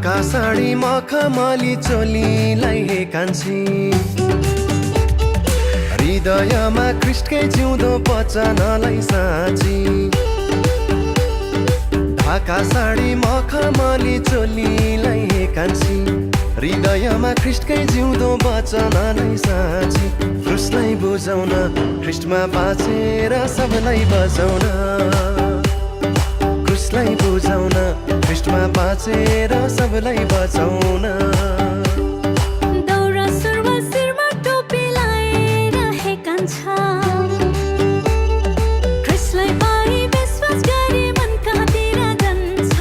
ढाका साडी मखमली चोलीलाई हे कान्छी हृदयमा ख्रिस्टकै जिउँदो वचनलाई साँची ढाका साडी मखमली चोलीलाई हे कान्छी हृदयमा ख्रिस्टकै जिउँदो वचनलाई साँची क्रुसलाई बुझाउन ख्रिस्टमा बाँचेर सबलाई बचाउन क्रुसलाई बुझाउन ख्रिस्टमा बाँचेर सबलाई बचाउन दौरा सुरुवाल शिरमा टोपी लाएर हे कान्छा ख्रिस्टलाई पाई विश्वास गरी मन कहाँतिर जान्छ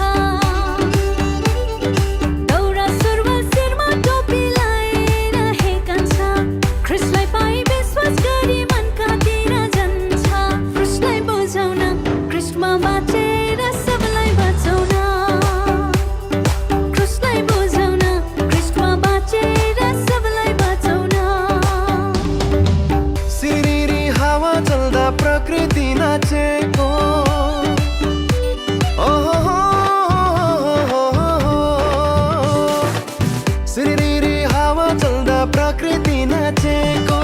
दौरा सुरुवाल शिरमा टोपी लाएर हे कान्छा ख्रिस्टलाई पाई विश्वास गरी मन कहाँतिर जान्छ क्रुसलाई बुझाउन ख्रिस्टमा बाँचेर सबलाई बचाउन क्रुसलाई बुझाउन ख्रिस्टमा बाँचेर सबलाई बचाउन सिरिरी हावा चल्दा प्रकृति नाचेको सिरिरी हावा चल्दा प्रकृति नाचेको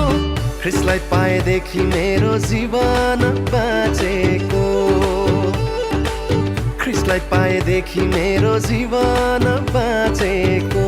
ख्रिस्टलाई पाएदेखि मेरो जीवन बाँचेको ख्रिस्टलाई पाएदेखि मेरो जीवन बाँचेको